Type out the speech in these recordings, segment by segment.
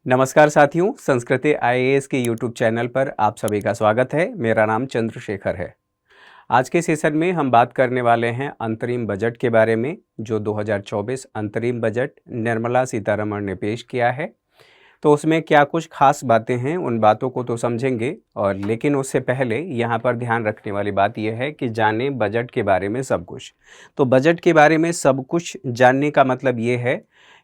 नमस्कार साथियों, संस्कृति आईएएस के यूट्यूब चैनल पर आप सभी का स्वागत है। मेरा नाम चंद्रशेखर है। आज के सेशन में हम बात करने वाले हैं अंतरिम बजट के बारे में, जो 2024 अंतरिम बजट निर्मला सीतारमण ने पेश किया है। तो उसमें क्या कुछ खास बातें हैं, उन बातों को तो समझेंगे, और लेकिन उससे पहले यहाँ पर ध्यान रखने वाली बात यह है कि जाने बजट के बारे में सब कुछ। तो बजट के बारे में सब कुछ जानने का मतलब ये है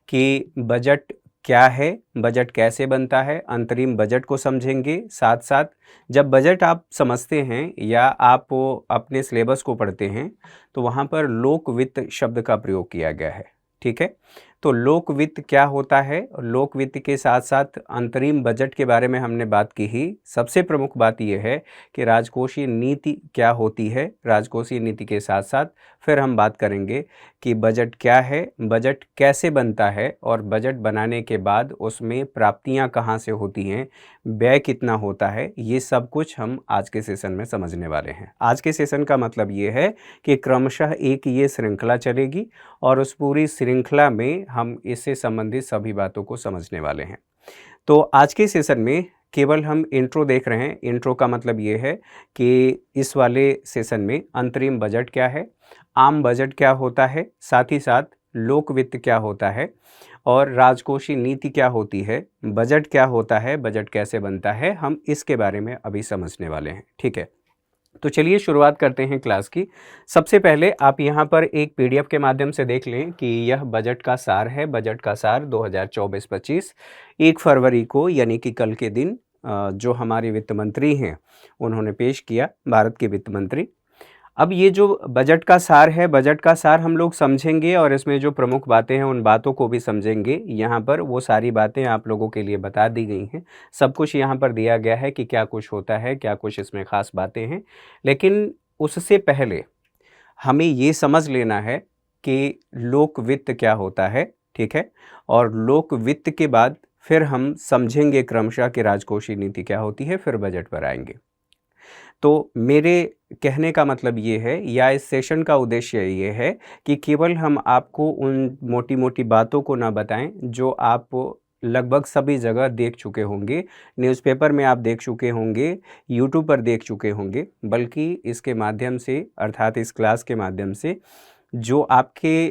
कि बजट क्या है, बजट कैसे बनता है, अंतरिम बजट को समझेंगे। साथ साथ जब बजट आप समझते हैं या आप अपने सिलेबस को पढ़ते हैं तो वहाँ पर लोक वित्त शब्द का प्रयोग किया गया है। ठीक है, तो लोक वित्त क्या होता है, लोक वित्त के साथ साथ अंतरिम बजट के बारे में हमने बात की ही। सबसे प्रमुख बात यह है कि राजकोषीय नीति क्या होती है। राजकोषीय नीति के साथ साथ फिर हम बात करेंगे कि बजट क्या है, बजट कैसे बनता है, और बजट बनाने के बाद उसमें प्राप्तियां कहां से होती हैं, व्यय कितना होता है, ये सब कुछ हम आज के सेशन में समझने वाले हैं। आज के सेशन का मतलब ये है कि क्रमशः एक ये श्रृंखला चलेगी और उस पूरी श्रृंखला में हम इससे संबंधित सभी बातों को समझने वाले हैं। तो आज के सेशन में केवल हम इंट्रो देख रहे हैं। इंट्रो का मतलब ये है कि इस वाले सेशन में अंतरिम बजट क्या है, आम बजट क्या होता है, साथ ही साथ लोक वित्त क्या होता है, और राजकोषीय नीति क्या होती है, बजट क्या होता है, बजट कैसे बनता है, हम इसके बारे में अभी समझने वाले हैं। ठीक है, तो चलिए शुरुआत करते हैं क्लास की। सबसे पहले आप यहाँ पर एक पीडीएफ के माध्यम से देख लें कि यह बजट का सार है। बजट का सार 2024-25 1 फरवरी को यानी कि कल के दिन जो हमारे वित्त मंत्री हैं उन्होंने पेश किया, भारत के वित्त मंत्री। अब ये जो बजट का सार है, बजट का सार हम लोग समझेंगे और इसमें जो प्रमुख बातें हैं उन बातों को भी समझेंगे। यहाँ पर वो सारी बातें आप लोगों के लिए बता दी गई हैं। सब कुछ यहाँ पर दिया गया है कि क्या कुछ होता है, क्या कुछ इसमें ख़ास बातें हैं। लेकिन उससे पहले हमें ये समझ लेना है कि लोक वित्त क्या होता है। ठीक है, और लोक वित्त के बाद फिर हम समझेंगे क्रमशः कि राजकोषीय नीति क्या होती है, फिर बजट पर आएंगे। तो मेरे कहने का मतलब ये है, या इस सेशन का उद्देश्य ये है कि केवल हम आपको उन मोटी मोटी बातों को ना बताएं जो आप लगभग सभी जगह देख चुके होंगे, न्यूज़पेपर में आप देख चुके होंगे, यूट्यूब पर देख चुके होंगे, बल्कि इसके माध्यम से अर्थात इस क्लास के माध्यम से जो आपके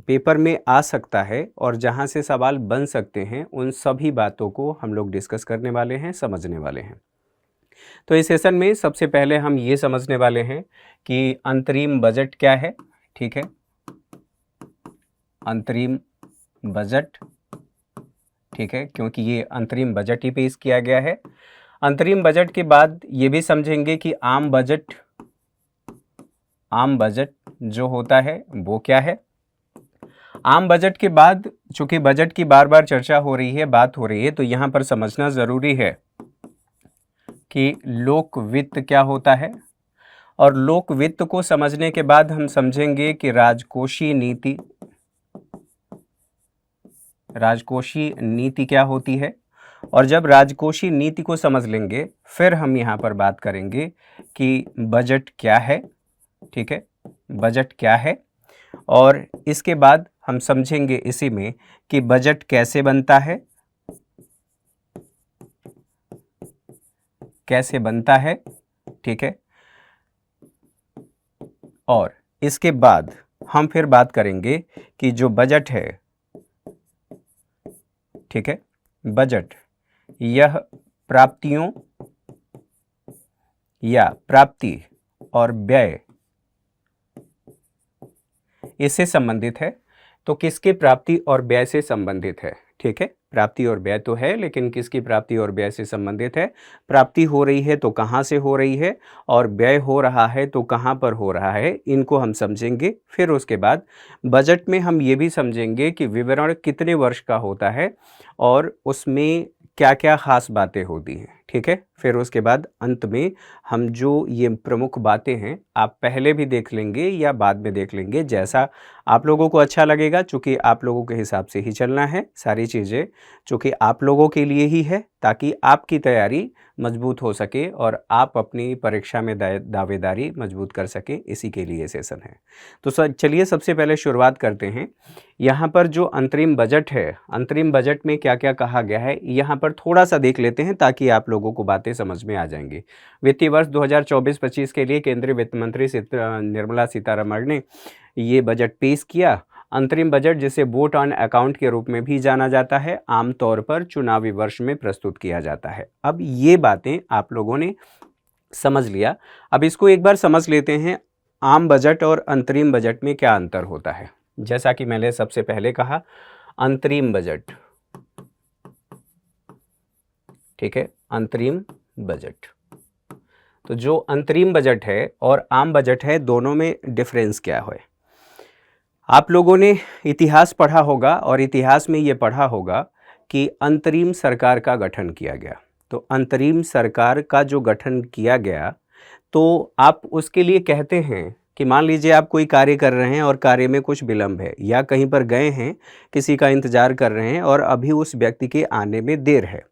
पेपर में आ सकता है और जहां से सवाल बन सकते हैं, उन सभी बातों को हम लोग डिस्कस करने वाले हैं, समझने वाले हैं। तो इस सेशन में सबसे पहले हम ये समझने वाले हैं कि अंतरिम बजट क्या है। ठीक है, अंतरिम बजट, ठीक है, क्योंकि ये अंतरिम बजट ही पेश किया गया है। अंतरिम बजट के बाद ये भी समझेंगे कि आम बजट जो होता है वो क्या है। आम बजट के बाद चूंकि बजट की बार बार चर्चा हो रही है, बात हो रही है, तो यहाँ पर समझना ज़रूरी है कि लोक वित्त क्या होता है। और लोक वित्त को समझने के बाद हम समझेंगे कि राजकोषीय नीति क्या होती है। और जब राजकोषीय नीति को समझ लेंगे फिर हम यहाँ पर बात करेंगे कि बजट क्या है। ठीक है, बजट क्या है, और इसके बाद हम समझेंगे इसी में कि बजट कैसे बनता है, कैसे बनता है। ठीक है, और इसके बाद हम फिर बात करेंगे कि जो बजट है, ठीक है, बजट यह प्राप्तियों या प्राप्ति और व्यय इससे संबंधित है। तो किसके प्राप्ति और व्यय से संबंधित है। ठीक है, प्राप्ति और व्यय तो है, लेकिन किसकी प्राप्ति और व्यय से संबंधित है। प्राप्ति हो रही है तो कहाँ से हो रही है, और व्यय हो रहा है तो कहाँ पर हो रहा है, इनको हम समझेंगे। फिर उसके बाद बजट में हम ये भी समझेंगे कि विवरण कितने वर्ष का होता है और उसमें क्या क्या खास बातें होती हैं। ठीक है। फिर उसके बाद अंत में हम जो ये प्रमुख बातें हैं आप पहले भी देख लेंगे या बाद में देख लेंगे, जैसा आप लोगों को अच्छा लगेगा, चूँकि आप लोगों के हिसाब से ही चलना है सारी चीज़ें, चूँकि आप लोगों के लिए ही है, ताकि आपकी तैयारी मजबूत हो सके और आप अपनी परीक्षा में दावेदारी मजबूत कर सकें, इसी के लिए सेशन है। तो चलिए सबसे पहले शुरुआत करते हैं। यहाँ पर जो अंतरिम बजट है, अंतरिम बजट में क्या क्या कहा गया है यहाँ पर थोड़ा सा देख लेते हैं, ताकि आप लोगों को बातें समझ में आ जाएंगी। वित्तीय वर्ष 2024-25 के लिए केंद्रीय वित्त मंत्री निर्मला सीतारमण ने ये बजट पेश किया। अंतरिम बजट, जिसे वोट ऑन अकाउंट के रूप में भी जाना जाता है, आमतौर पर चुनावी वर्ष में प्रस्तुत किया जाता है। अब ये बातें आप लोगों ने समझ लिया। अब इसको एक बार समझ लेते हैं, आम बजट और अंतरिम बजट में क्या अंतर होता है। जैसा कि मैंने सबसे पहले कहा, अंतरिम बजट, ठीक है, अंतरिम बजट। तो जो अंतरिम बजट है और आम बजट है, दोनों में डिफरेंस क्या है। आप लोगों ने इतिहास पढ़ा होगा और इतिहास में ये पढ़ा होगा कि अंतरिम सरकार का गठन किया गया। तो अंतरिम सरकार का जो गठन किया गया, तो आप उसके लिए कहते हैं कि मान लीजिए आप कोई कार्य कर रहे हैं और कार्य में कुछ विलंब है, या कहीं पर गए हैं, किसी का इंतज़ार कर रहे हैं और अभी उस व्यक्ति के आने में देर है,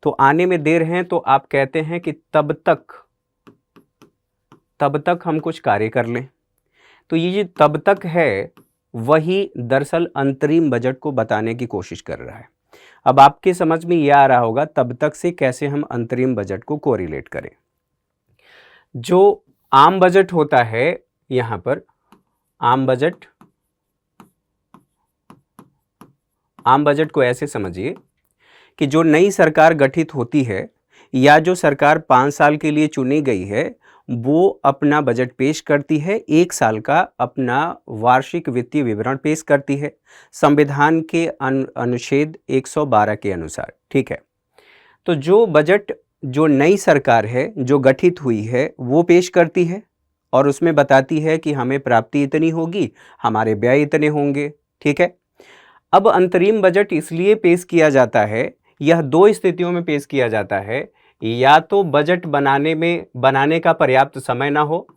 तो आने में देर है तो आप कहते हैं कि तब तक हम कुछ कार्य कर लें। तो ये जो तब तक है, वही दरअसल अंतरिम बजट को बताने की कोशिश कर रहा है। अब आपके समझ में यह आ रहा होगा तब तक से कैसे हम अंतरिम बजट को कोरिलेट करें। जो आम बजट होता है, यहाँ पर आम बजट को ऐसे समझिए कि जो नई सरकार गठित होती है या जो सरकार 5 साल के लिए चुनी गई है, वो अपना बजट पेश करती है, 1 साल का अपना वार्षिक वित्तीय विवरण पेश करती है, संविधान के अनुच्छेद 112 के अनुसार, ठीक है। तो जो बजट जो नई सरकार है जो गठित हुई है वो पेश करती है और उसमें बताती है कि हमें प्राप्ति इतनी होगी, हमारे व्यय इतने होंगे, ठीक है। अब अंतरिम बजट इसलिए पेश किया जाता है, यह 2 स्थितियों में पेश किया जाता है, या तो बजट बनाने का पर्याप्त समय ना हो,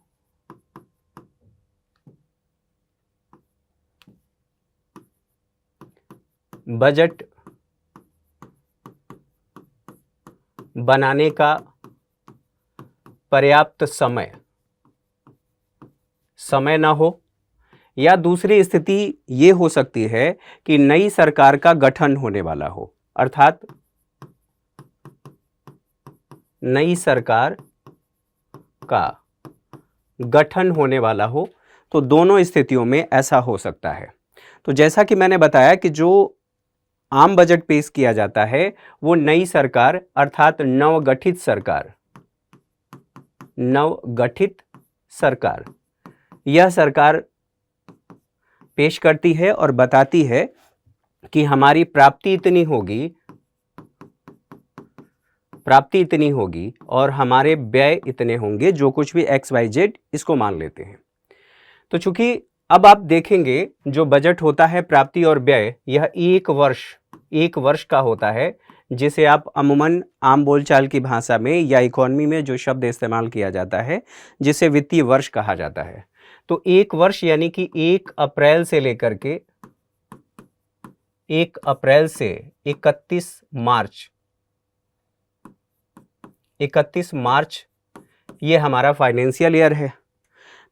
बजट बनाने का पर्याप्त समय ना हो, या दूसरी स्थिति ये हो सकती है कि नई सरकार का गठन होने वाला हो, अर्थात नई सरकार का गठन होने वाला हो। तो दोनों स्थितियों में ऐसा हो सकता है। तो जैसा कि मैंने बताया कि जो आम बजट पेश किया जाता है वो नई सरकार अर्थात नवगठित सरकार यह सरकार पेश करती है और बताती है कि हमारी प्राप्ति इतनी होगी और हमारे व्यय इतने होंगे, जो कुछ भी XYZ इसको मान लेते हैं। तो चूंकि अब आप देखेंगे जो बजट होता है प्राप्ति और व्यय, यह एक वर्ष का होता है, जिसे आप अमूमन आम बोलचाल की भाषा में या इकोनॉमी में जो शब्द इस्तेमाल किया जाता है जिसे वित्तीय वर्ष कहा जाता है। तो एक वर्ष यानी कि 1 अप्रैल से लेकर के 1 अप्रैल से 31 मार्च ये हमारा फाइनेंशियल ईयर है।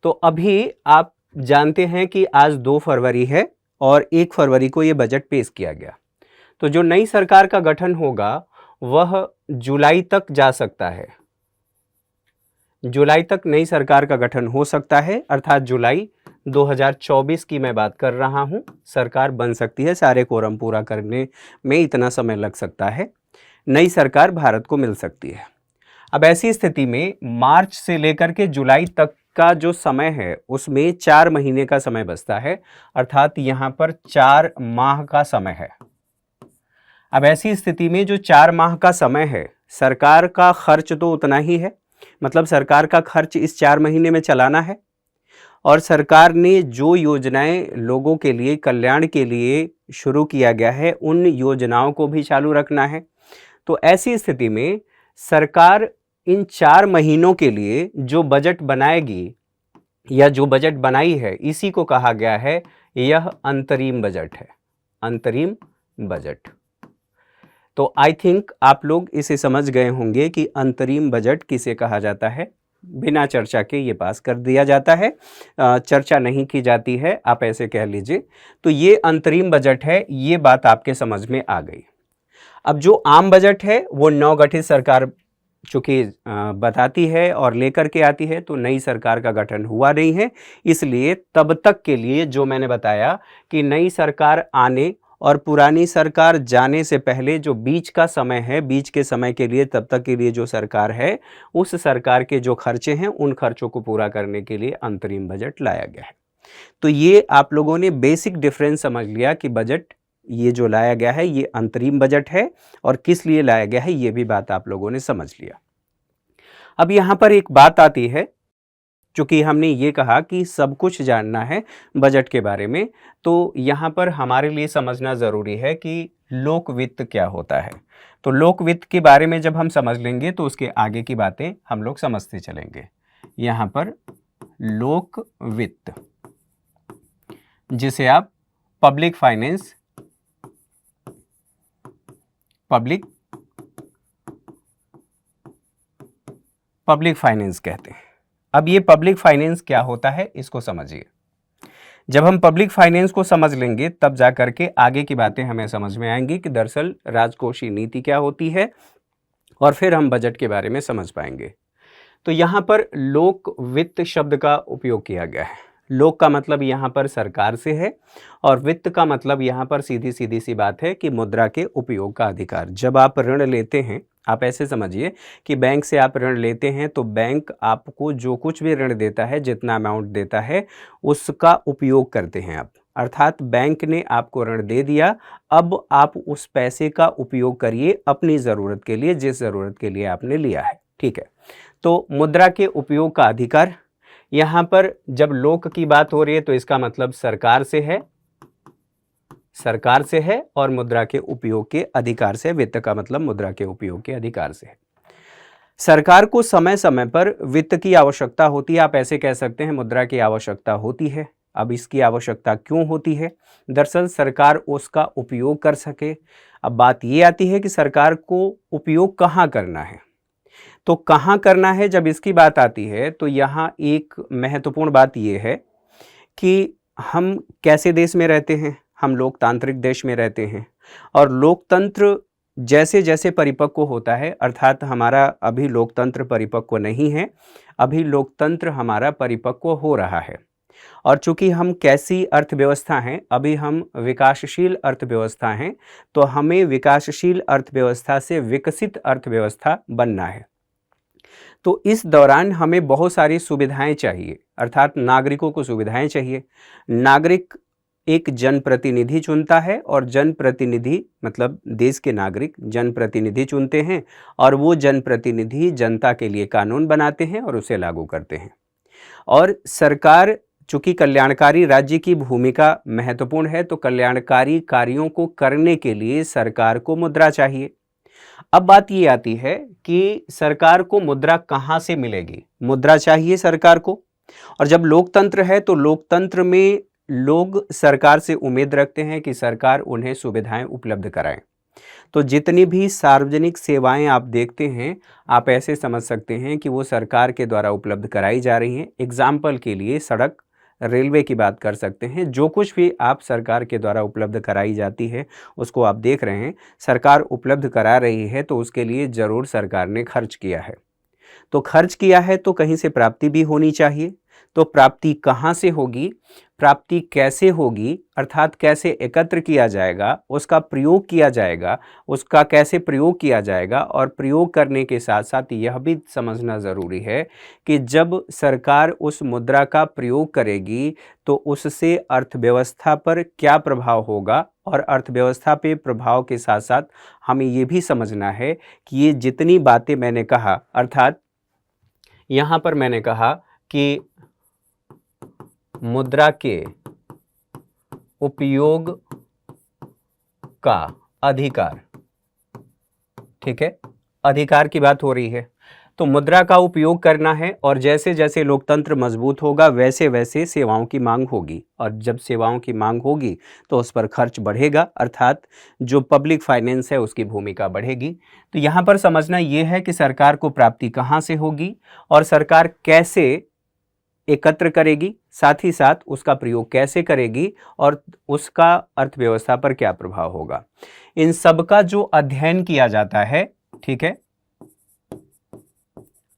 तो अभी आप जानते हैं कि आज 2 फरवरी है और 1 फरवरी को ये बजट पेश किया गया। तो जो नई सरकार का गठन होगा वह जुलाई तक जा सकता है, जुलाई तक नई सरकार का गठन हो सकता है, अर्थात जुलाई 2024 की मैं बात कर रहा हूं। सरकार बन सकती है, सारे कोरम पूरा करने में इतना समय लग सकता है, नई सरकार भारत को मिल सकती है। अब ऐसी स्थिति में मार्च से लेकर के जुलाई तक का जो समय है उसमें 4 महीने का समय बचता है, अर्थात यहाँ पर 4 माह का समय है। अब ऐसी स्थिति में जो 4 माह का समय है, सरकार का खर्च तो उतना ही है, मतलब सरकार का खर्च इस 4 महीने में चलाना है और सरकार ने जो योजनाएं लोगों के लिए कल्याण के लिए शुरू किया गया है उन योजनाओं को भी चालू रखना है। तो ऐसी स्थिति में सरकार इन 4 महीनों के लिए जो बजट बनाएगी या जो बजट बनाई है, इसी को कहा गया है यह अंतरिम बजट है, अंतरिम बजट। तो आई थिंक आप लोग इसे समझ गए होंगे कि अंतरिम बजट किसे कहा जाता है। बिना चर्चा के ये पास कर दिया जाता है, चर्चा नहीं की जाती है, आप ऐसे कह लीजिए। तो ये अंतरिम बजट है, ये बात आपके समझ में आ गई। अब जो आम बजट है वो नवगठित सरकार चूंकि बताती है और लेकर के आती है, तो नई सरकार का गठन हुआ नहीं है, इसलिए तब तक के लिए जो मैंने बताया कि नई सरकार आने और पुरानी सरकार जाने से पहले जो बीच का समय है, बीच के समय के लिए तब तक के लिए जो सरकार है, उस सरकार के जो खर्चे हैं उन खर्चों को पूरा करने के लिए अंतरिम बजट लाया गया है। तो ये आप लोगों ने बेसिक डिफरेंस समझ लिया कि बजट ये जो लाया गया है ये अंतरिम बजट है और किस लिए लाया गया है ये भी बात आप लोगों ने समझ लिया। अब यहाँ पर एक बात आती है, चूंकि हमने ये कहा कि सब कुछ जानना है बजट के बारे में, तो यहाँ पर हमारे लिए समझना ज़रूरी है कि लोक वित्त क्या होता है। तो लोक वित्त के बारे में जब हम समझ लेंगे तो उसके आगे की बातें हम लोग समझते चलेंगे। यहाँ पर लोक वित्त, जिसे आप पब्लिक फाइनेंस, पब्लिक फाइनेंस कहते हैं। अब ये पब्लिक फाइनेंस क्या होता है इसको समझिए। जब हम पब्लिक फाइनेंस को समझ लेंगे तब जा करके आगे की बातें हमें समझ में आएंगी कि दरअसल राजकोषीय नीति क्या होती है, और फिर हम बजट के बारे में समझ पाएंगे। तो यहाँ पर लोक वित्त शब्द का उपयोग किया गया है। लोक का मतलब यहाँ पर सरकार से है और वित्त का मतलब यहाँ पर सीधी सीधी सी बात है कि मुद्रा के उपयोग का अधिकार। जब आप ऋण लेते हैं, आप ऐसे समझिए कि बैंक से आप ऋण लेते हैं तो बैंक आपको जो कुछ भी ऋण देता है, जितना अमाउंट देता है, उसका उपयोग करते हैं आप। अर्थात बैंक ने आपको ऋण दे दिया, अब आप उस पैसे का उपयोग करिए अपनी ज़रूरत के लिए, जिस ज़रूरत के लिए आपने लिया है। ठीक है, तो मुद्रा के उपयोग का अधिकार, यहाँ पर जब लोक की बात हो रही है तो इसका मतलब सरकार से है, सरकार से है, और मुद्रा के उपयोग के अधिकार से। वित्त का मतलब मुद्रा के उपयोग के अधिकार से है। सरकार को समय समय पर वित्त की आवश्यकता होती है, आप ऐसे कह सकते हैं मुद्रा की आवश्यकता होती है। अब इसकी आवश्यकता क्यों होती है? दरअसल सरकार उसका उपयोग कर सके। अब बात ये आती है कि सरकार को उपयोग कहाँ करना है, तो कहाँ करना है जब इसकी बात आती है तो यहाँ एक महत्वपूर्ण बात ये है कि हम कैसे देश में रहते हैं, हम लोकतांत्रिक देश में रहते हैं, और लोकतंत्र जैसे जैसे परिपक्व होता है, अर्थात हमारा अभी लोकतंत्र परिपक्व नहीं है, अभी लोकतंत्र हमारा परिपक्व हो रहा है। और चूंकि हम कैसी अर्थव्यवस्था हैं, अभी हम विकासशील अर्थव्यवस्था हैं, तो हमें विकासशील अर्थव्यवस्था से विकसित अर्थव्यवस्था बनना है। तो इस दौरान हमें बहुत सारी सुविधाएं चाहिए, अर्थात नागरिकों को सुविधाएं चाहिए। नागरिक एक जनप्रतिनिधि चुनता है और जनप्रतिनिधि मतलब देश के नागरिक जनप्रतिनिधि चुनते हैं, और वो जनप्रतिनिधि जनता के लिए कानून बनाते हैं और उसे लागू करते हैं। और सरकार, चूंकि कल्याणकारी राज्य की भूमिका महत्वपूर्ण है, तो कल्याणकारी कार्यों को करने के लिए सरकार को मुद्रा चाहिए। अब बात ये आती है कि सरकार को मुद्रा कहाँ से मिलेगी? मुद्रा चाहिए सरकार को, और जब लोकतंत्र है तो लोकतंत्र में लोग सरकार से उम्मीद रखते हैं कि सरकार उन्हें सुविधाएं उपलब्ध कराए। तो जितनी भी सार्वजनिक सेवाएं आप देखते हैं, आप ऐसे समझ सकते हैं कि वो सरकार के द्वारा उपलब्ध कराई जा रही हैं। एग्जाम्पल के लिए सड़क, रेलवे की बात कर सकते हैं। जो कुछ भी आप सरकार के द्वारा उपलब्ध कराई जाती है उसको आप देख रहे हैं, सरकार उपलब्ध करा रही है, तो उसके लिए ज़रूर सरकार ने खर्च किया है। तो खर्च किया है तो कहीं से प्राप्ति भी होनी चाहिए। तो प्राप्ति कहाँ से होगी, प्राप्ति कैसे होगी, अर्थात कैसे एकत्र किया जाएगा, उसका प्रयोग किया जाएगा, उसका कैसे प्रयोग किया जाएगा, और प्रयोग करने के साथ साथ यह भी समझना ज़रूरी है कि जब सरकार उस मुद्रा का प्रयोग करेगी तो उससे अर्थव्यवस्था पर क्या प्रभाव होगा, और अर्थव्यवस्था पे प्रभाव के साथ साथ हमें ये भी समझना है कि ये जितनी बातें मैंने कहा, अर्थात यहाँ पर मैंने कहा कि मुद्रा के उपयोग का अधिकार, ठीक है, अधिकार की बात हो रही है, तो मुद्रा का उपयोग करना है और जैसे जैसे लोकतंत्र मजबूत होगा वैसे वैसे सेवाओं की मांग होगी, और जब सेवाओं की मांग होगी तो उस पर खर्च बढ़ेगा, अर्थात जो पब्लिक फाइनेंस है उसकी भूमिका बढ़ेगी। तो यहाँ पर समझना ये है कि सरकार को प्राप्ति कहाँ से होगी और सरकार कैसे एकत्र करेगी, साथ ही साथ उसका प्रयोग कैसे करेगी और उसका अर्थव्यवस्था पर क्या प्रभाव होगा। इन सब का जो अध्ययन किया जाता है, ठीक है,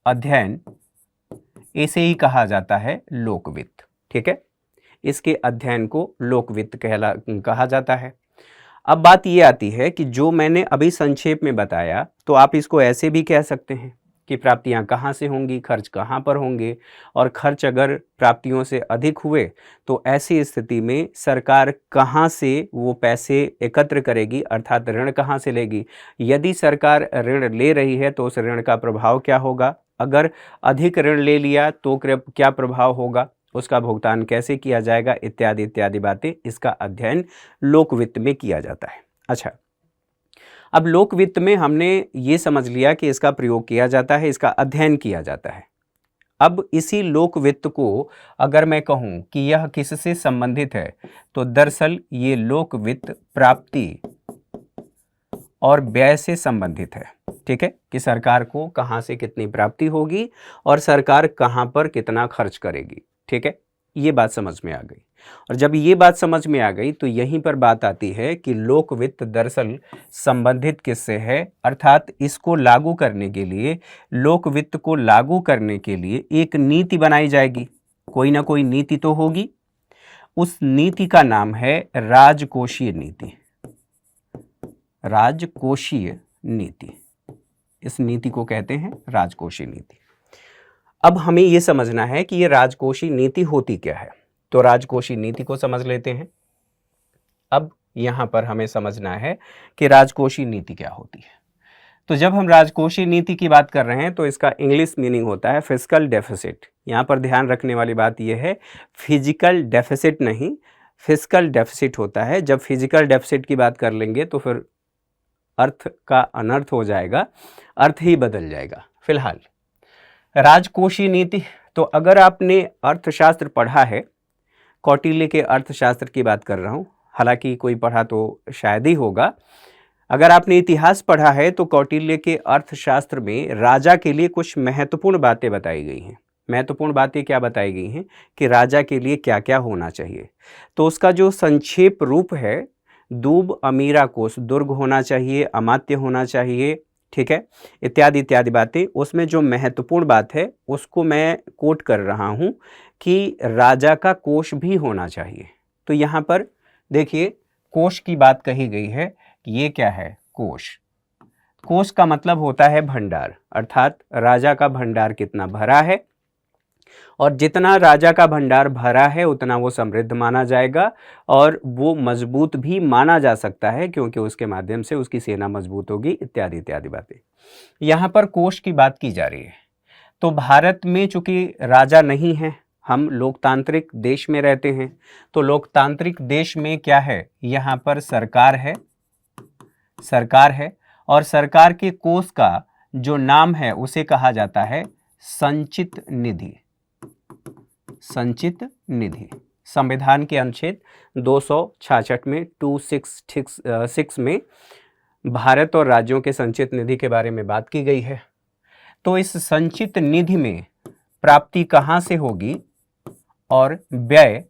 अध्ययन, इसे ही कहा जाता है लोकवित्त। ठीक है, इसके अध्ययन को लोकवित्त कहा जाता है। अब बात ये आती है कि जो मैंने अभी संक्षेप में बताया, तो आप इसको ऐसे भी कह सकते हैं कि प्राप्तियां कहाँ से होंगी, खर्च कहाँ पर होंगे, और खर्च अगर प्राप्तियों से अधिक हुए तो ऐसी स्थिति में सरकार कहाँ से वो पैसे एकत्र करेगी, अर्थात ऋण कहाँ से लेगी। यदि सरकार ऋण ले रही है तो उस ऋण का प्रभाव क्या होगा, अगर अधिक ऋण ले लिया तो क्या प्रभाव होगा, उसका भुगतान कैसे किया जाएगा, इत्यादि इत्यादि बातें, इसका अध्ययन लोकवित्त में किया जाता है। अच्छा, अब लोकवित्त में हमने ये समझ लिया कि इसका प्रयोग किया जाता है, इसका अध्ययन किया जाता है। अब इसी लोकवित्त को अगर मैं कहूं कि यह किससे संबंधित है, तो दरअसल ये लोकवित्त प्राप्ति और व्यय से संबंधित है। ठीक है, कि सरकार को कहां से कितनी प्राप्ति होगी और सरकार कहां पर कितना खर्च करेगी। ठीक है, ये बात समझ में आ गई। और जब ये बात समझ में आ गई तो यहीं पर बात आती है कि लोकवित्त दरअसल संबंधित किससे है, अर्थात इसको लागू करने के लिए, लोकवित्त को लागू करने के लिए एक नीति बनाई जाएगी, कोई ना कोई नीति तो होगी। उस नीति का नाम है राजकोषीय नीति। राजकोषीय नीति, इस नीति को कहते हैं राजकोषीय नीति। अब हमें यह समझना है कि यह राजकोषीय नीति होती क्या है, तो राजकोषीय नीति को समझ लेते हैं। अब यहां पर हमें समझना है कि राजकोषीय नीति क्या होती है। तो जब हम राजकोषीय नीति की बात कर रहे हैं तो इसका इंग्लिश मीनिंग होता है फिस्कल डेफिसिट। यहां पर ध्यान रखने वाली बात यह है, फिजिकल डेफिसिट नहीं, फिस्कल डेफिसिट होता है। जब फिजिकल डेफिसिट की बात कर लेंगे तो फिर अर्थ का अनर्थ हो जाएगा, अर्थ ही बदल जाएगा। फिलहाल राजकोषीय नीति, तो अगर आपने अर्थशास्त्र पढ़ा है, कौटिल्य के अर्थशास्त्र की बात कर रहा हूं, हालांकि कोई पढ़ा तो शायद ही होगा। अगर आपने इतिहास पढ़ा है तो कौटिल्य के अर्थशास्त्र में राजा के लिए कुछ महत्वपूर्ण बातें बताई गई हैं। महत्वपूर्ण बातें क्या बताई गई हैं कि राजा के लिए क्या क्या होना चाहिए, तो उसका जो संक्षेप रूप है, दूब अमीरा कोष, दुर्ग होना चाहिए, अमात्य होना चाहिए, ठीक है, इत्यादि इत्यादि बातें। उसमें जो महत्वपूर्ण बात है उसको मैं कोट कर रहा हूं कि राजा का कोष भी होना चाहिए। तो यहां पर देखिए, कोष की बात कही गई है। ये क्या है, कोष। कोष का मतलब होता है भंडार, अर्थात राजा का भंडार कितना भरा है, और जितना राजा का भंडार भरा है उतना वो समृद्ध माना जाएगा और वो मजबूत भी माना जा सकता है, क्योंकि उसके माध्यम से उसकी सेना मजबूत होगी, इत्यादि इत्यादि बातें। यहाँ पर कोष की बात की जा रही है। तो भारत में चूंकि राजा नहीं है, हम लोकतांत्रिक देश में रहते हैं, तो लोकतांत्रिक देश में क्या है, यहाँ पर सरकार है, सरकार है, और सरकार के कोष का जो नाम है उसे कहा जाता है संचित निधि। संचित निधि संविधान के अनुच्छेद 266 में 266 में भारत और राज्यों के संचित निधि के बारे में बात की गई है। तो इस संचित निधि में प्राप्ति कहां से होगी और व्यय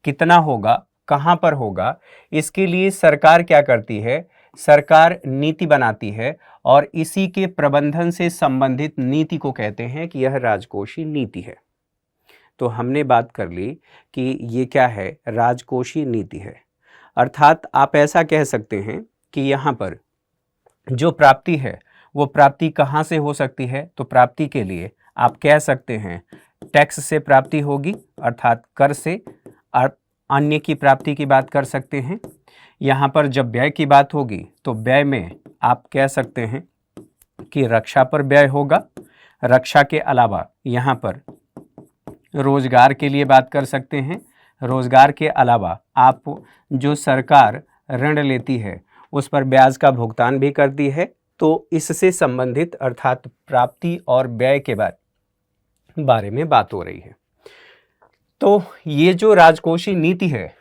कितना होगा, कहां पर होगा, इसके लिए सरकार क्या करती है, सरकार नीति बनाती है, और इसी के प्रबंधन से संबंधित नीति को कहते हैं कि यह राजकोषीय नीति है। तो हमने बात कर ली कि ये क्या है, राजकोषीय नीति है। अर्थात आप ऐसा कह सकते हैं कि यहाँ पर जो प्राप्ति है वो प्राप्ति कहाँ से हो सकती है, तो प्राप्ति के लिए आप कह सकते हैं टैक्स से प्राप्ति होगी, अर्थात कर से, और अन्य की प्राप्ति की बात कर सकते हैं। यहाँ पर जब व्यय की बात होगी तो व्यय में आप कह सकते हैं कि रक्षा पर व्यय होगा। रक्षा के अलावा यहाँ पर रोजगार के लिए बात कर सकते हैं। रोजगार के अलावा आप जो सरकार ऋण लेती है उस पर ब्याज का भुगतान भी करती है, तो इससे संबंधित अर्थात प्राप्ति और व्यय के बारे में बात हो रही है। तो ये जो राजकोषीय नीति है,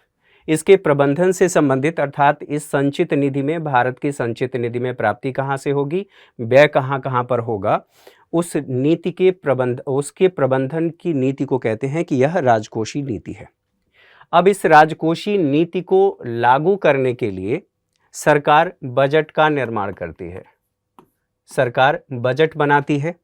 इसके प्रबंधन से संबंधित अर्थात इस संचित निधि में, भारत की संचित निधि में प्राप्ति कहाँ से होगी, व्यय कहाँ कहाँ पर होगा, उस नीति के उसके प्रबंधन की नीति को कहते हैं कि यह राजकोषीय नीति है। अब इस राजकोषीय नीति को लागू करने के लिए सरकार बजट का निर्माण करती है, सरकार बजट बनाती है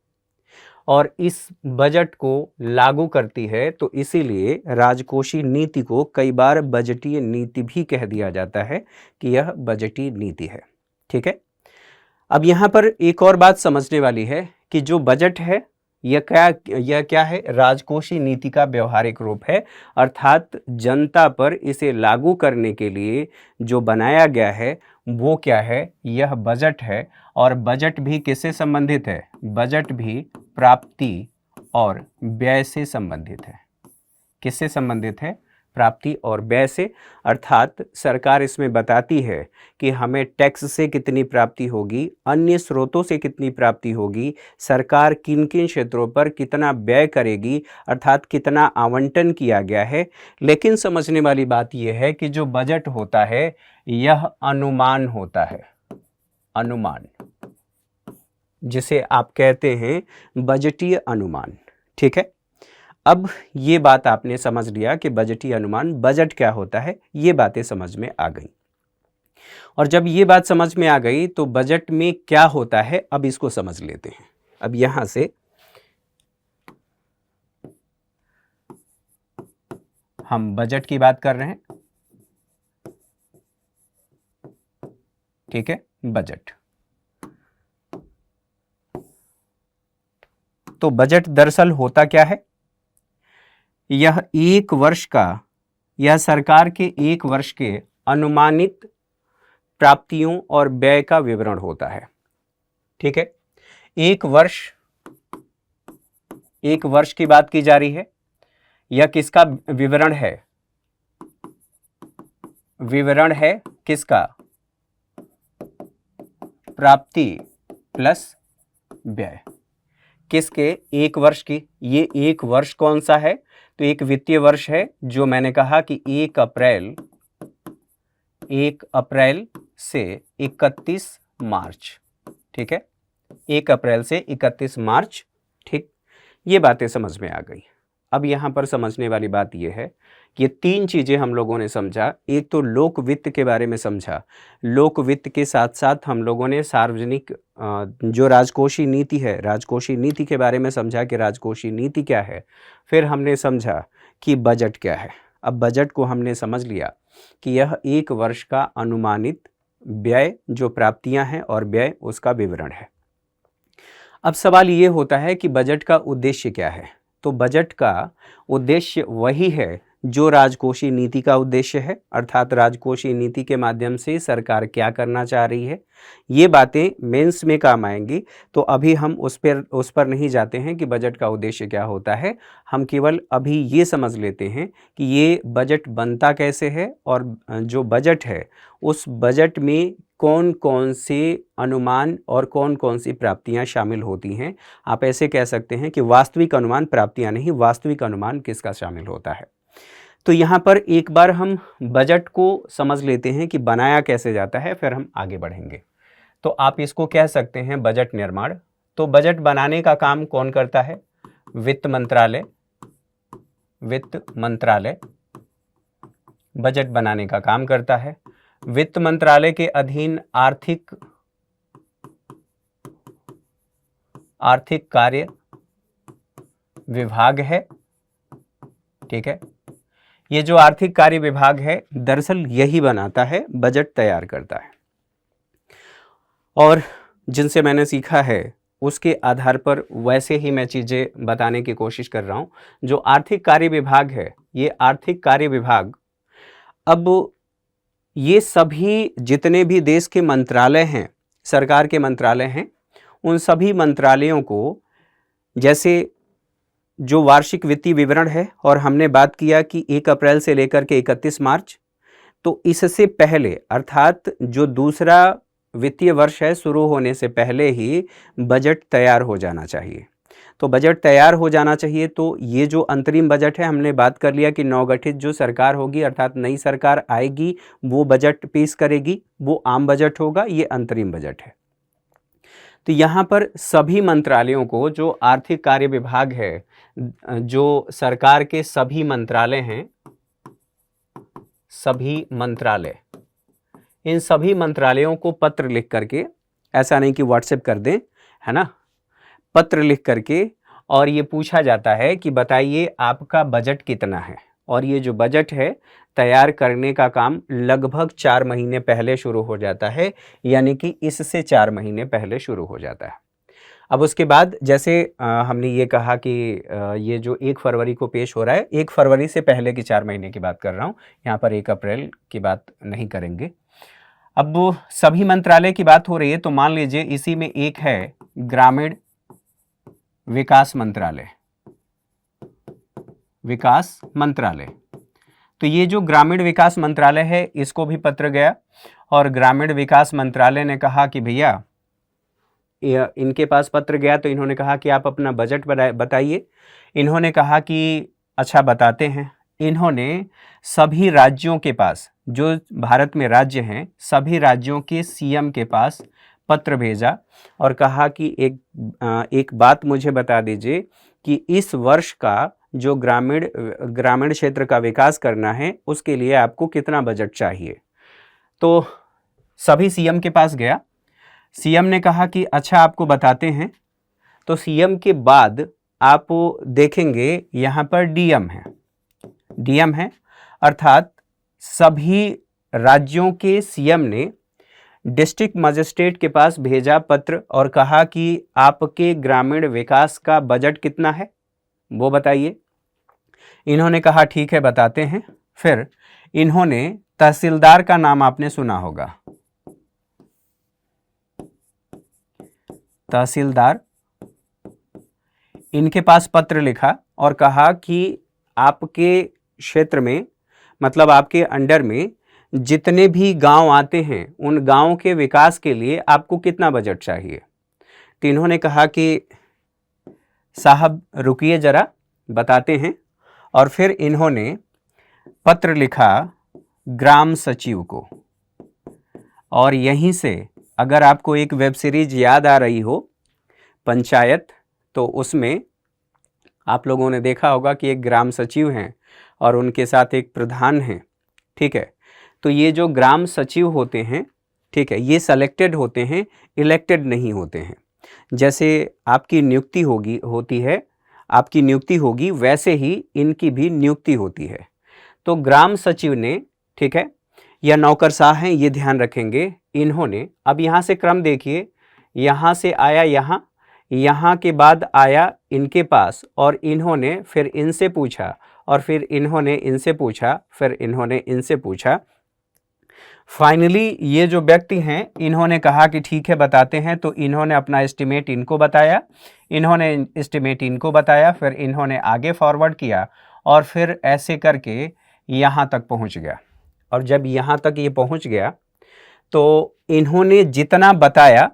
और इस बजट को लागू करती है। तो इसीलिए राजकोषीय नीति को कई बार बजटीय नीति भी कह दिया जाता है कि यह बजटीय नीति है। ठीक है, अब यहाँ पर एक और बात समझने वाली है कि जो बजट है यह क्या है, राजकोषीय नीति का व्यवहारिक रूप है, अर्थात जनता पर इसे लागू करने के लिए जो बनाया गया है वो क्या है, यह बजट है। और बजट भी किससे संबंधित है, बजट भी प्राप्ति और व्यय से संबंधित है। किससे संबंधित है, प्राप्ति और व्यय से। अर्थात सरकार इसमें बताती है कि हमें टैक्स से कितनी प्राप्ति होगी, अन्य स्रोतों से कितनी प्राप्ति होगी, सरकार किन किन क्षेत्रों पर कितना व्यय करेगी, अर्थात कितना आवंटन किया गया है। लेकिन समझने वाली बात यह है कि जो बजट होता है यह अनुमान होता है, अनुमान, जिसे आप कहते हैं बजटीय अनुमान। ठीक है, अब ये बात आपने समझ लिया कि बजटीय अनुमान, बजट क्या होता है, ये बातें समझ में आ गई। और जब ये बात समझ में आ गई तो बजट में क्या होता है अब इसको समझ लेते हैं। अब यहां से हम बजट की बात कर रहे हैं। ठीक है, बजट। तो बजट दरअसल होता क्या है, यह एक वर्ष का, यह सरकार के एक वर्ष के अनुमानित प्राप्तियों और व्यय का विवरण होता है। ठीक है, एक वर्ष की बात की जा रही है। यह किसका विवरण है, विवरण है किसका, प्राप्ति प्लस व्यय। किसके, एक वर्ष की। ये एक वर्ष कौन सा है, तो एक वित्तीय वर्ष है जो मैंने कहा कि 1 अप्रैल से 31 मार्च। ठीक है, 1 अप्रैल से 31 मार्च। ठीक, ये बातें समझ में आ गई। अब यहाँ पर समझने वाली बात यह है कि ये तीन चीज़ें हम लोगों ने समझा। एक तो लोक वित्त के बारे में समझा, लोक वित्त के साथ साथ हम लोगों ने सार्वजनिक जो राजकोषीय नीति है, राजकोषीय नीति के बारे में समझा कि राजकोषीय नीति क्या है। फिर हमने समझा कि बजट क्या है। अब बजट को हमने समझ लिया कि यह एक वर्ष का अनुमानित व्यय, जो प्राप्तियां हैं और व्यय, उसका विवरण है। अब सवाल ये होता है कि बजट का उद्देश्य क्या है। तो बजट का उद्देश्य वही है जो राजकोषीय नीति का उद्देश्य है, अर्थात राजकोषीय नीति के माध्यम से सरकार क्या करना चाह रही है। ये बातें मेंस में काम आएंगी, तो अभी हम उस पर नहीं जाते हैं कि बजट का उद्देश्य क्या होता है। हम केवल अभी ये समझ लेते हैं कि ये बजट बनता कैसे है और जो बजट है उस बजट में कौन कौन से अनुमान और कौन कौन सी प्राप्तियां शामिल होती हैं। आप ऐसे कह सकते हैं कि वास्तविक अनुमान, प्राप्तियां नहीं, वास्तविक अनुमान किसका शामिल होता है। तो यहाँ पर एक बार हम बजट को समझ लेते हैं कि बनाया कैसे जाता है, फिर हम आगे बढ़ेंगे। तो आप इसको कह सकते हैं बजट निर्माण। तो बजट बनाने का काम कौन करता है, वित्त मंत्रालय। वित्त मंत्रालय बजट बनाने का काम करता है। वित्त मंत्रालय के अधीन आर्थिक कार्य विभाग है। ठीक है, ये जो आर्थिक कार्य विभाग है दरअसल यही बनाता है, बजट तैयार करता है। और जिनसे मैंने सीखा है उसके आधार पर वैसे ही मैं चीज़ें बताने की कोशिश कर रहा हूँ। जो आर्थिक कार्य विभाग है, ये आर्थिक कार्य विभाग, अब ये सभी जितने भी देश के मंत्रालय हैं, सरकार के मंत्रालय हैं, उन सभी मंत्रालयों को, जैसे जो वार्षिक वित्तीय विवरण है, और हमने बात किया कि 1 अप्रैल से लेकर के 31 मार्च, तो इससे पहले अर्थात जो दूसरा वित्तीय वर्ष है शुरू होने से पहले ही बजट तैयार हो जाना चाहिए। तो बजट तैयार हो जाना चाहिए। तो ये जो अंतरिम बजट है, हमने बात कर लिया कि नवगठित जो सरकार होगी अर्थात नई सरकार आएगी वो बजट पेश करेगी, वो आम बजट होगा, ये अंतरिम बजट है। तो यहाँ पर सभी मंत्रालयों को, जो आर्थिक कार्य विभाग है, जो सरकार के सभी मंत्रालय हैं, सभी मंत्रालय, इन सभी मंत्रालयों को पत्र लिख करके, ऐसा नहीं कि व्हाट्सएप कर दें, है ना, पत्र लिख करके और ये पूछा जाता है कि बताइए आपका बजट कितना है। और ये जो बजट है तैयार करने का काम लगभग 4 महीने पहले शुरू हो जाता है, यानी कि इससे 4 महीने पहले शुरू हो जाता है। अब उसके बाद जैसे हमने ये कहा कि ये जो 1 फरवरी को पेश हो रहा है, 1 फरवरी से पहले की 4 महीने की बात कर रहा हूँ, यहाँ पर 1 अप्रैल की बात नहीं करेंगे। अब वो सभी मंत्रालय की बात हो रही है, तो मान लीजिए इसी में एक है ग्रामीण विकास मंत्रालय, विकास मंत्रालय। तो ये जो ग्रामीण विकास मंत्रालय है इसको भी पत्र गया और ग्रामीण विकास मंत्रालय ने कहा कि भैया, इनके पास पत्र गया तो इन्होंने कहा कि आप अपना बजट बताइए। इन्होंने कहा कि अच्छा बताते हैं। इन्होंने सभी राज्यों के पास, जो भारत में राज्य हैं, सभी राज्यों के सीएम के पास पत्र भेजा और कहा कि एक बात मुझे बता दीजिए कि इस वर्ष का जो ग्रामीण क्षेत्र का विकास करना है उसके लिए आपको कितना बजट चाहिए। तो सभी सीएम के पास गया। सीएम ने कहा कि अच्छा आपको बताते हैं। तो सीएम के बाद आप देखेंगे यहाँ पर डीएम है, डीएम है अर्थात सभी राज्यों के सीएम ने डिस्ट्रिक्ट मजिस्ट्रेट के पास भेजा पत्र और कहा कि आपके ग्रामीण विकास का बजट कितना है वो बताइए। इन्होंने कहा ठीक है बताते हैं। फिर इन्होंने तहसीलदार का नाम आपने सुना होगा, तहसीलदार, इनके पास पत्र लिखा और कहा कि आपके क्षेत्र में, मतलब आपके अंडर में जितने भी गांव आते हैं उन गांवों के विकास के लिए आपको कितना बजट चाहिए। तो इन्होंने कहा कि साहब रुकिए ज़रा बताते हैं। और फिर इन्होंने पत्र लिखा ग्राम सचिव को। और यहीं से अगर आपको एक वेब सीरीज याद आ रही हो पंचायत, तो उसमें आप लोगों ने देखा होगा कि एक ग्राम सचिव हैं और उनके साथ एक प्रधान हैं, ठीक है। तो ये जो ग्राम सचिव होते हैं, ठीक है, ये सेलेक्टेड होते हैं, इलेक्टेड नहीं होते हैं। जैसे आपकी नियुक्ति होती है, आपकी नियुक्ति होगी वैसे ही इनकी भी नियुक्ति होती है। तो ग्राम सचिव ने, ठीक है, या नौकरशाह हैं, ये ध्यान रखेंगे। इन्होंने, अब यहाँ से क्रम देखिए, यहाँ से आया यहाँ, यहाँ के बाद आया इनके पास और इन्होंने फिर इनसे पूछा और फिर इन्होंने इनसे पूछा, फिर इन्होंने इनसे पूछा। फाइनली ये जो व्यक्ति हैं इन्होंने कहा कि ठीक है बताते हैं। तो इन्होंने अपना एस्टिमेट इनको बताया, इन्होंने एस्टिमेट इनको बताया, फिर इन्होंने आगे फॉरवर्ड किया और फिर ऐसे करके यहाँ तक पहुँच गया। और जब यहाँ तक ये पहुँच गया तो इन्होंने जितना बताया,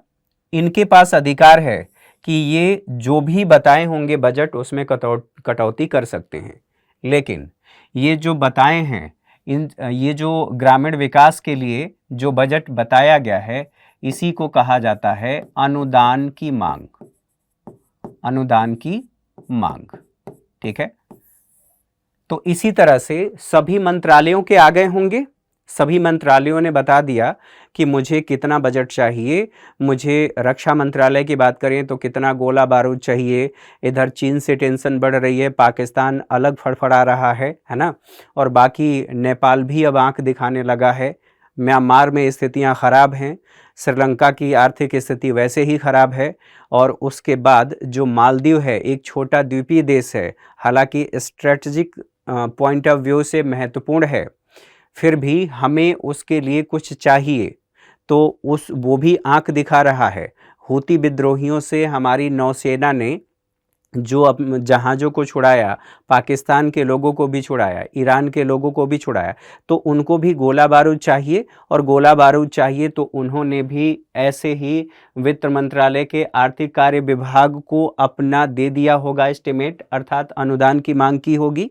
इनके पास अधिकार है कि ये जो भी बताए होंगे बजट उसमें कटौती कर सकते हैं। लेकिन ये जो बताए हैं, ये जो ग्रामीण विकास के लिए जो बजट बताया गया है, इसी को कहा जाता है अनुदान की मांग, अनुदान की मांग, ठीक है। तो इसी तरह से सभी मंत्रालयों के आ गए होंगे, सभी मंत्रालयों ने बता दिया कि मुझे कितना बजट चाहिए। मुझे रक्षा मंत्रालय की बात करें तो कितना गोला बारूद चाहिए। इधर चीन से टेंशन बढ़ रही है, पाकिस्तान अलग फड़फड़ा रहा है ना, और बाकी नेपाल भी अब आंख दिखाने लगा है। म्यांमार में स्थितियां ख़राब हैं, श्रीलंका की आर्थिक स्थिति वैसे ही ख़राब है। और उसके बाद जो मालदीव है, एक छोटा द्वीपीय देश है, हालांकि स्ट्रेटजिक पॉइंट ऑफ व्यू से महत्वपूर्ण है, फिर भी हमें उसके लिए कुछ चाहिए। तो वो भी आंख दिखा रहा है। हूती विद्रोहियों से हमारी नौसेना ने जो जहाज़ों को छुड़ाया, पाकिस्तान के लोगों को भी छुड़ाया, ईरान के लोगों को भी छुड़ाया, तो उनको भी गोला बारूद चाहिए, और गोला बारूद चाहिए तो उन्होंने भी ऐसे ही वित्त मंत्रालय के आर्थिक कार्य विभाग को अपना दे दिया होगा एस्टिमेट, अर्थात अनुदान की मांग की होगी।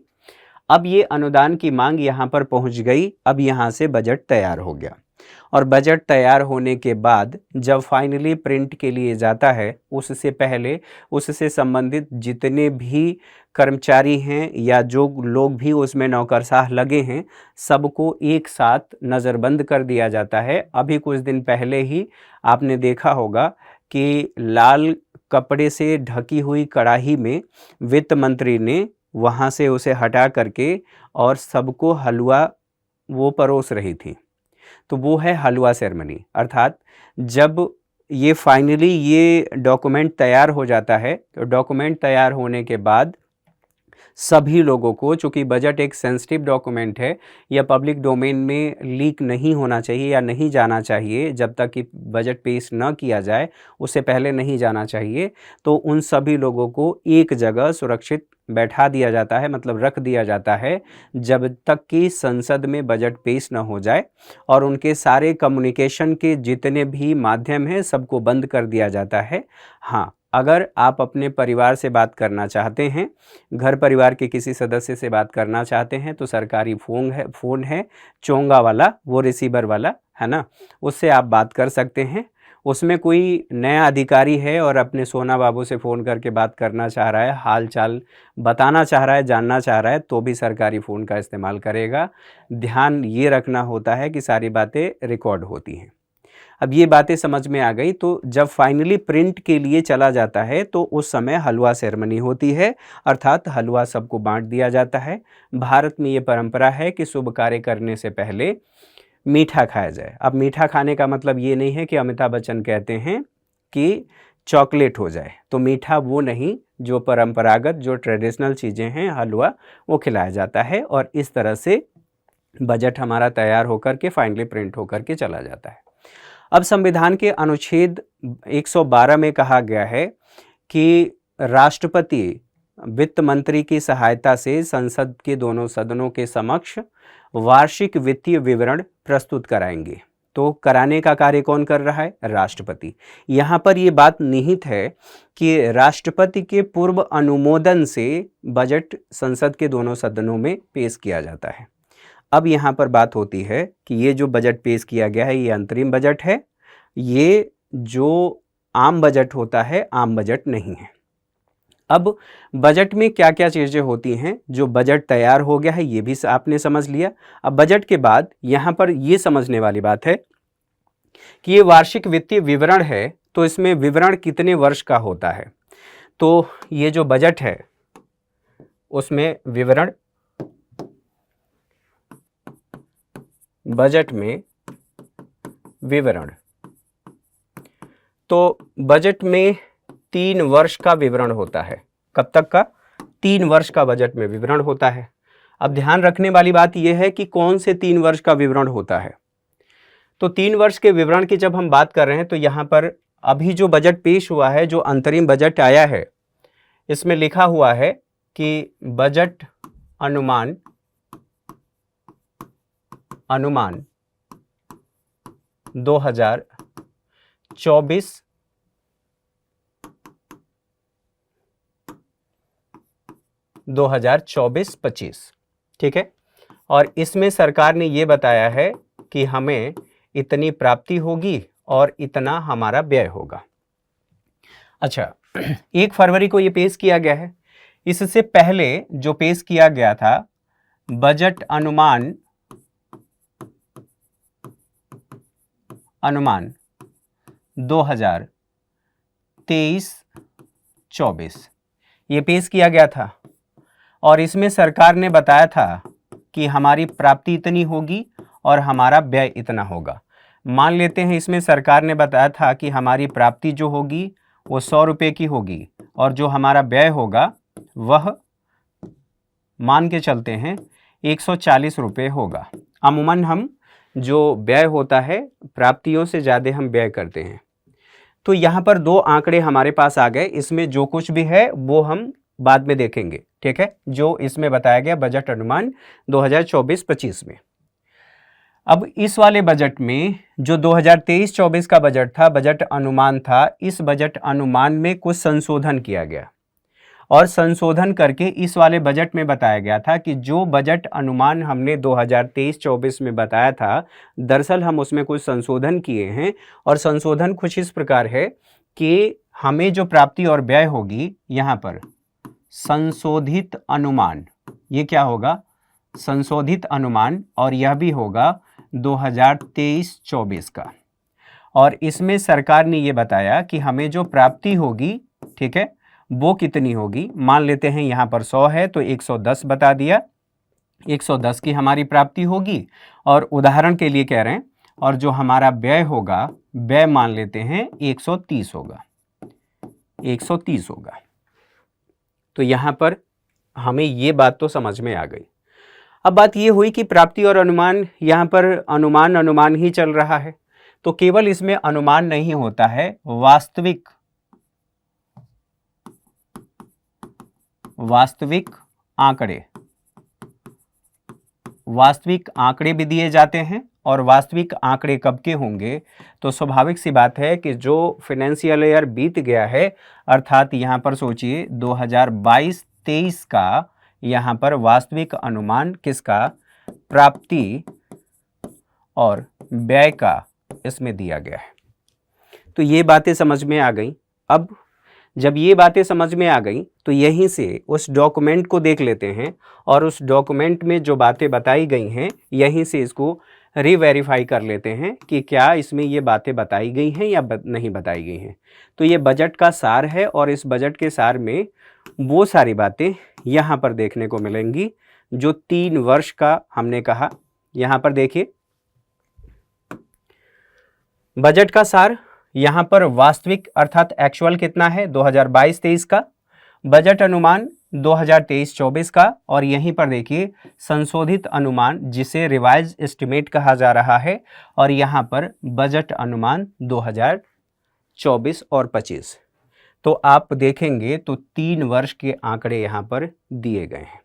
अब ये अनुदान की मांग यहाँ पर पहुँच गई, अब यहाँ से बजट तैयार हो गया, और बजट तैयार होने के बाद जब फाइनली प्रिंट के लिए जाता है, उससे पहले उससे संबंधित जितने भी कर्मचारी हैं या जो लोग भी उसमें नौकरशाह लगे हैं, सबको एक साथ नज़रबंद कर दिया जाता है। अभी कुछ दिन पहले ही आपने देखा होगा कि लाल कपड़े से ढकी हुई कढ़ाई में वित्त मंत्री ने वहाँ से उसे हटा करके और सबको हलवा वो परोस रही थी। तो वो है हलवा सेरेमनी, अर्थात जब ये फाइनली ये डॉक्यूमेंट तैयार हो जाता है, तो डॉक्यूमेंट तैयार होने के बाद सभी लोगों को, चूँकि बजट एक सेंसिटिव डॉक्यूमेंट है, या पब्लिक डोमेन में लीक नहीं होना चाहिए या नहीं जाना चाहिए, जब तक कि बजट पेश न किया जाए उससे पहले नहीं जाना चाहिए, तो उन सभी लोगों को एक जगह सुरक्षित बैठा दिया जाता है, मतलब रख दिया जाता है, जब तक कि संसद में बजट पेश न हो जाए, और उनके सारे कम्युनिकेशन के जितने भी माध्यम हैं सबको बंद कर दिया जाता है। हाँ, अगर आप अपने परिवार से बात करना चाहते हैं, घर परिवार के किसी सदस्य से बात करना चाहते हैं, तो सरकारी फ़ोन है चोंगा वाला, वो रिसीवर वाला है ना, उससे आप बात कर सकते हैं। उसमें कोई नया अधिकारी है और अपने सोना बाबू से फ़ोन करके बात करना चाह रहा है, हाल चाल बताना चाह रहा है, जानना चाह रहा है, तो भी सरकारी फ़ोन का इस्तेमाल करेगा। ध्यान ये रखना होता है कि सारी बातें रिकॉर्ड होती हैं। अब ये बातें समझ में आ गई, तो जब फाइनली प्रिंट के लिए चला जाता है तो उस समय हलवा सेरेमनी होती है, अर्थात हलवा सबको बांट दिया जाता है। भारत में ये परंपरा है कि शुभ कार्य करने से पहले मीठा खाया जाए। अब मीठा खाने का मतलब ये नहीं है कि अमिताभ बच्चन कहते हैं कि चॉकलेट हो जाए, तो मीठा वो नहीं, जो परंपरागत जो ट्रेडिशनल चीज़ें हैं, हलवा, वो खिलाया जाता है, और इस तरह से बजट हमारा तैयार होकर के फाइनली प्रिंट होकर के चला जाता है। अब संविधान के अनुच्छेद 112 में कहा गया है कि राष्ट्रपति वित्त मंत्री की सहायता से संसद के दोनों सदनों के समक्ष वार्षिक वित्तीय विवरण प्रस्तुत कराएंगे। तो कराने का कार्य कौन कर रहा है? राष्ट्रपति। यहाँ पर ये बात निहित है कि राष्ट्रपति के पूर्व अनुमोदन से बजट संसद के दोनों सदनों में पेश किया जाता है। अब यहाँ पर बात होती है कि ये जो बजट पेश किया गया है, ये अंतरिम बजट है, ये जो आम बजट होता है, आम बजट नहीं है। अब बजट में क्या क्या चीज़ें होती हैं, जो बजट तैयार हो गया है ये भी आपने समझ लिया। अब बजट के बाद यहाँ पर ये समझने वाली बात है कि ये वार्षिक वित्तीय विवरण है, तो इसमें विवरण कितने वर्ष का होता है। तो ये जो बजट है उसमें विवरण, बजट में विवरण, तो बजट में 3 वर्ष का विवरण होता है। कब तक का? 3 वर्ष का बजट में विवरण होता है। अब ध्यान रखने वाली बात यह है कि कौन से 3 वर्ष का विवरण होता है। तो 3 वर्ष के विवरण की जब हम बात कर रहे हैं, तो यहाँ पर अभी जो बजट पेश हुआ है, जो अंतरिम बजट आया है, इसमें लिखा हुआ है कि बजट अनुमान 2024-25, ठीक है। और इसमें सरकार ने ये बताया है कि हमें इतनी प्राप्ति होगी और इतना हमारा व्यय होगा। अच्छा, 1 फरवरी को ये पेश किया गया है। इससे पहले जो पेश किया गया था बजट अनुमान 2023-24 ये पेश किया गया था, और इसमें सरकार ने बताया था कि हमारी प्राप्ति इतनी होगी और हमारा व्यय इतना होगा। मान लेते हैं इसमें सरकार ने बताया था कि हमारी प्राप्ति जो होगी वो 100 रुपये की होगी, और जो हमारा व्यय होगा वह मान के चलते हैं 140 रुपये होगा। अमूमन हम जो व्यय होता है प्राप्तियों से ज़्यादा हम व्यय करते हैं। तो यहाँ पर दो आंकड़े हमारे पास आ गए, इसमें जो कुछ भी है वो हम बाद में देखेंगे, ठीक है, जो इसमें बताया गया बजट अनुमान 2024-25 में। अब इस वाले बजट में जो 2023-24 का बजट था, बजट अनुमान था, इस बजट अनुमान में कुछ संशोधन किया गया और संशोधन करके इस वाले बजट में बताया गया था कि जो बजट अनुमान हमने 2023-24 में बताया था, दरअसल हम उसमें कुछ संशोधन किए हैं और संशोधन कुछ इस प्रकार है कि हमें जो प्राप्ति और व्यय होगी, यहाँ पर संशोधित अनुमान, ये क्या होगा, संशोधित अनुमान, और यह भी होगा 2023-24 का। और इसमें सरकार ने ये बताया कि हमें जो प्राप्ति होगी, ठीक है, वो कितनी होगी। मान लेते हैं यहाँ पर 100 है तो 110 बता दिया, 110 की हमारी प्राप्ति होगी और उदाहरण के लिए कह रहे हैं, और जो हमारा व्यय होगा, व्यय मान लेते हैं 130 होगा, 130 होगा। तो यहाँ पर हमें ये बात तो समझ में आ गई। अब बात ये हुई कि प्राप्ति और अनुमान, यहाँ पर अनुमान ही चल रहा है, तो केवल इसमें अनुमान नहीं होता है, वास्तविक आंकड़े भी दिए जाते हैं। और वास्तविक आंकड़े कब के होंगे, तो स्वाभाविक सी बात है कि जो फाइनेंशियल ईयर बीत गया है, अर्थात यहाँ पर सोचिए 2022-23 का यहाँ पर वास्तविक अनुमान किसका, प्राप्ति और व्यय का इसमें दिया गया है। तो ये बातें समझ में आ गई। अब जब ये बातें समझ में आ गई तो यहीं से उस डॉक्यूमेंट को देख लेते हैं और उस डॉक्यूमेंट में जो बातें बताई गई हैं, यहीं से इसको रीवेरीफाई कर लेते हैं कि क्या इसमें ये बातें बताई गई हैं या नहीं बताई गई हैं। तो ये बजट का सार है और इस बजट के सार में वो सारी बातें यहाँ पर देखने को मिलेंगी जो 3 वर्ष का हमने कहा। यहाँ पर देखिए बजट का सार, यहाँ पर वास्तविक अर्थात एक्चुअल कितना है 2022-23 का, बजट अनुमान 2023-24 का, और यहीं पर देखिए संशोधित अनुमान जिसे रिवाइज एस्टिमेट कहा जा रहा है, और यहाँ पर बजट अनुमान 2024 और 25। तो आप देखेंगे तो 3 वर्ष के आंकड़े यहाँ पर दिए गए हैं।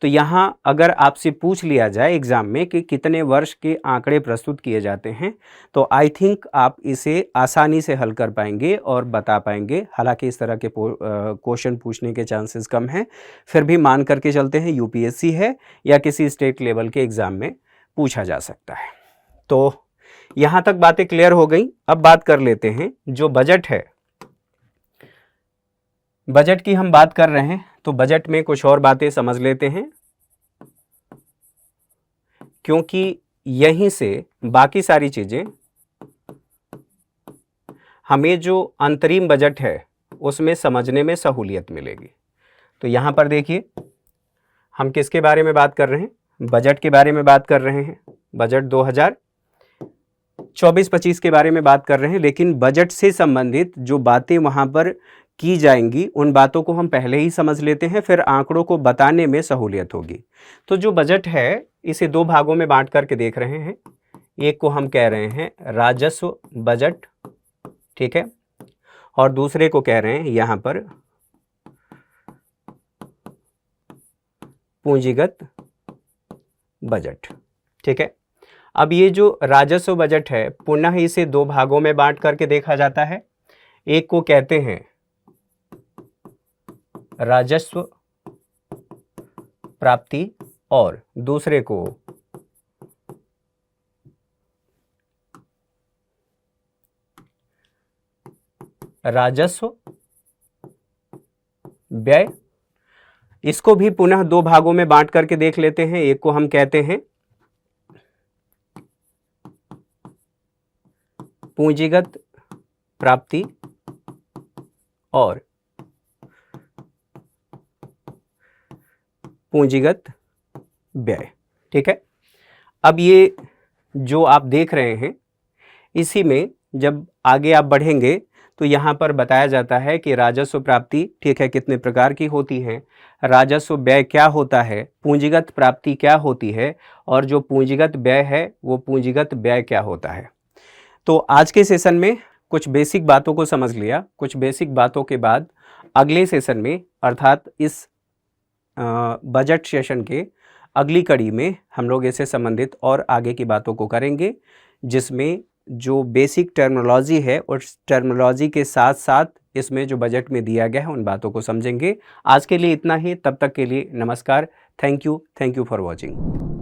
तो यहाँ अगर आपसे पूछ लिया जाए एग्जाम में कि कितने वर्ष के आंकड़े प्रस्तुत किए जाते हैं, तो आई थिंक आप इसे आसानी से हल कर पाएंगे और बता पाएंगे। हालांकि इस तरह के क्वेश्चन पूछने के चांसेस कम हैं, फिर भी मान करके चलते हैं यूपीएससी है या किसी स्टेट लेवल के एग्ज़ाम में पूछा जा सकता है। तो यहाँ तक बातें क्लियर हो गई। अब बात कर लेते हैं जो बजट है, बजट की हम बात कर रहे हैं तो बजट में कुछ और बातें समझ लेते हैं, क्योंकि यहीं से बाकी सारी चीजें हमें जो अंतरिम बजट है उसमें समझने में सहूलियत मिलेगी। तो यहाँ पर देखिए हम किसके बारे में बात कर रहे हैं, बजट के बारे में बात कर रहे हैं, बजट 2024-25 के बारे में बात कर रहे हैं। लेकिन बजट से संबंधित जो बातें वहाँ पर की जाएंगी उन बातों को हम पहले ही समझ लेते हैं, फिर आंकड़ों को बताने में सहूलियत होगी। तो जो बजट है इसे 2 भागों में बांट करके देख रहे हैं। एक को हम कह रहे हैं राजस्व बजट, ठीक है, और दूसरे को कह रहे हैं यहाँ पर पूंजीगत बजट, ठीक है। अब ये जो राजस्व बजट है पुनः इसे 2 भागों में बांट करके देखा जाता है। एक को कहते हैं राजस्व प्राप्ति और दूसरे को राजस्व व्यय। इसको भी पुनः 2 भागों में बांट करके देख लेते हैं। एक को हम कहते हैं पूंजीगत प्राप्ति और पूंजीगत व्यय, ठीक है। अब ये जो आप देख रहे हैं इसी में जब आगे आप बढ़ेंगे तो यहाँ पर बताया जाता है कि राजस्व प्राप्ति, ठीक है, कितने प्रकार की होती है, राजस्व व्यय क्या होता है, पूंजीगत प्राप्ति क्या होती है, और जो पूंजीगत व्यय है वो पूंजीगत व्यय क्या होता है। तो आज के सेशन में कुछ बेसिक बातों को समझ लिया। कुछ बेसिक बातों के बाद अगले सेशन में अर्थात इस बजट सेशन के अगली कड़ी में हम लोग इससे संबंधित और आगे की बातों को करेंगे, जिसमें जो बेसिक टर्मिनोलॉजी है उस टर्मिनोलॉजी के साथ साथ इसमें जो बजट में दिया गया है उन बातों को समझेंगे। आज के लिए इतना ही, तब तक के लिए नमस्कार। Thank you for watching.